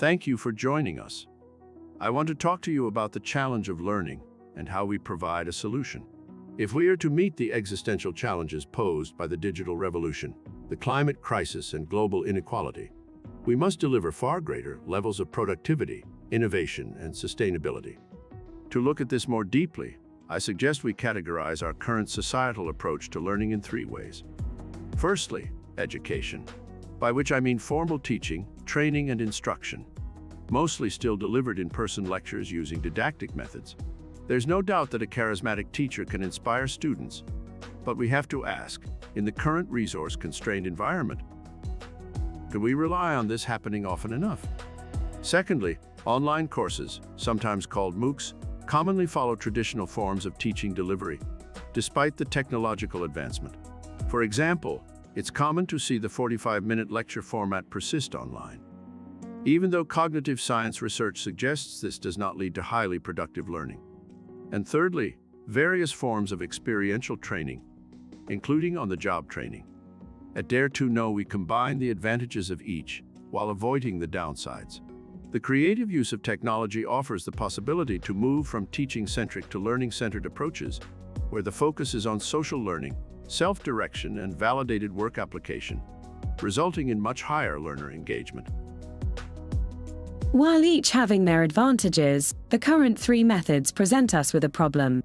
Thank you for joining us. I want to talk to you about the challenge of learning and how we provide a solution. If we are to meet the existential challenges posed by the digital revolution, the climate crisis, and global inequality, we must deliver far greater levels of productivity, innovation, and sustainability. To look at this more deeply, I suggest we categorize our current societal approach to learning in three ways. Firstly, education, by which I mean formal teaching, training, and instruction, mostly still delivered in person lectures using didactic methods. There's no doubt that a charismatic teacher can inspire students, but we have to ask, in the current resource-constrained environment, can we rely on this happening often enough? Secondly, online courses, sometimes called MOOCs, commonly follow traditional forms of teaching delivery, despite the technological advancement. For example, it's common to see the 45-minute lecture format persist online, even though cognitive science research suggests this does not lead to highly productive learning. And thirdly, various forms of experiential training, including on-the-job training. At Dare to Know, we combine the advantages of each while avoiding the downsides. The creative use of technology offers the possibility to move from teaching-centric to learning-centered approaches, where the focus is on social learning, self-direction, and validated work application, resulting in much higher learner engagement. While each having their advantages, the current three methods present us with a problem.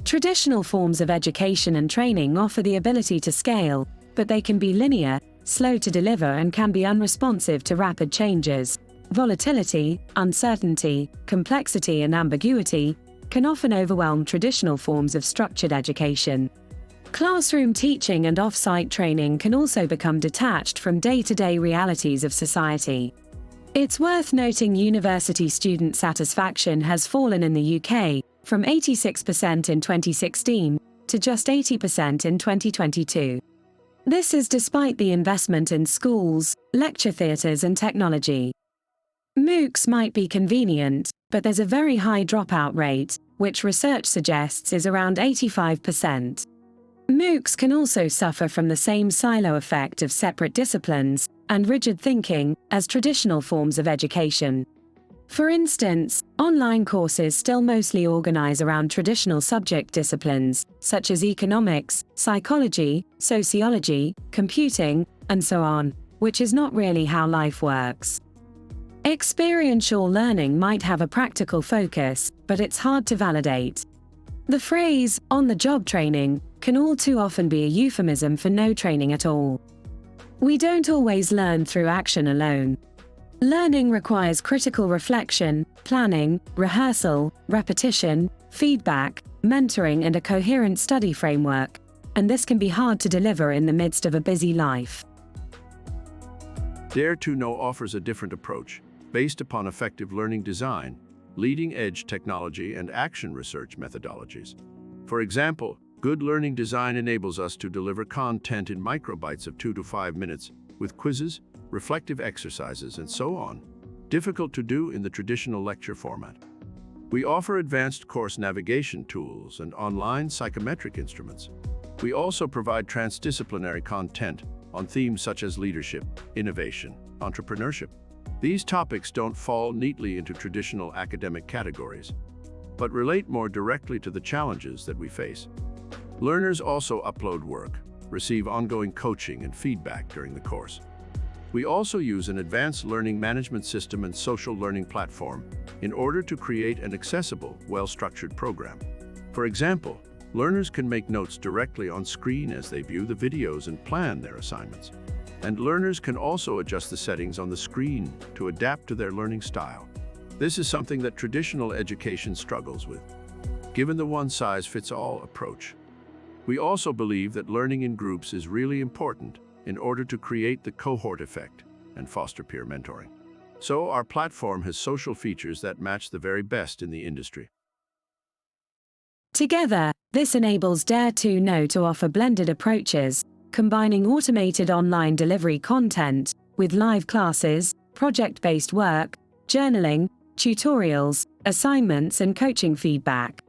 Traditional forms of education and training offer the ability to scale, but they can be linear, slow to deliver, and can be unresponsive to rapid changes. Volatility, uncertainty, complexity, and ambiguity can often overwhelm traditional forms of structured education. Classroom teaching and off-site training can also become detached from day-to-day realities of society. It's worth noting university student satisfaction has fallen in the UK from 86% in 2016 to just 80% in 2022. This is despite the investment in schools, lecture theatres, and technology. MOOCs might be convenient, but there's a very high dropout rate, which research suggests is around 85%. MOOCs can also suffer from the same silo effect of separate disciplines and rigid thinking as traditional forms of education. For instance, online courses still mostly organize around traditional subject disciplines, such as economics, psychology, sociology, computing, and so on, which is not really how life works. Experiential learning might have a practical focus, but it's hard to validate. The phrase, on-the-job training, can all too often be a euphemism for no training at all. We don't always learn through action alone. Learning requires critical reflection, planning, rehearsal, repetition, feedback, mentoring, and a coherent study framework, and this can be hard to deliver in the midst of a busy life. Dare to Know offers a different approach, based upon effective learning design, leading-edge technology, and action research methodologies. For example, good learning design enables us to deliver content in microbites of 2 to 5 minutes, with quizzes, reflective exercises, and so on, difficult to do in the traditional lecture format. We offer advanced course navigation tools and online psychometric instruments. We also provide transdisciplinary content on themes such as leadership, innovation, entrepreneurship. These topics don't fall neatly into traditional academic categories, but relate more directly to the challenges that we face. Learners also upload work, receive ongoing coaching and feedback during the course. We also use an advanced learning management system and social learning platform in order to create an accessible, well-structured program. For example, learners can make notes directly on screen as they view the videos and plan their assignments. And learners can also adjust the settings on the screen to adapt to their learning style. This is something that traditional education struggles with, given the one-size-fits-all approach. We also believe that learning in groups is really important in order to create the cohort effect and foster peer mentoring. So our platform has social features that match the very best in the industry. Together, this enables Dare to Know to offer blended approaches, combining automated online delivery content with live classes, project-based work, journaling, tutorials, assignments, and coaching feedback.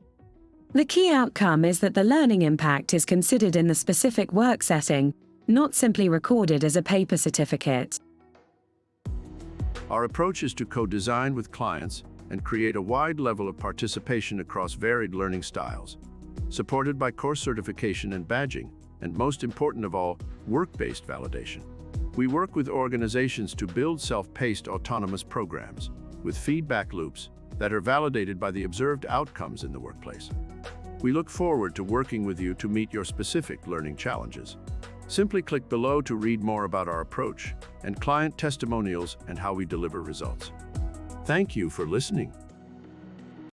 The key outcome is that the learning impact is considered in the specific work setting, not simply recorded as a paper certificate. Our approach is to co-design with clients and create a wide level of participation across varied learning styles, supported by course certification and badging, and most important of all, work-based validation. We work with organizations to build self-paced autonomous programs with feedback loops that are validated by the observed outcomes in the workplace. We look forward to working with you to meet your specific learning challenges. Simply click below to read more about our approach and client testimonials and how we deliver results. Thank you for listening.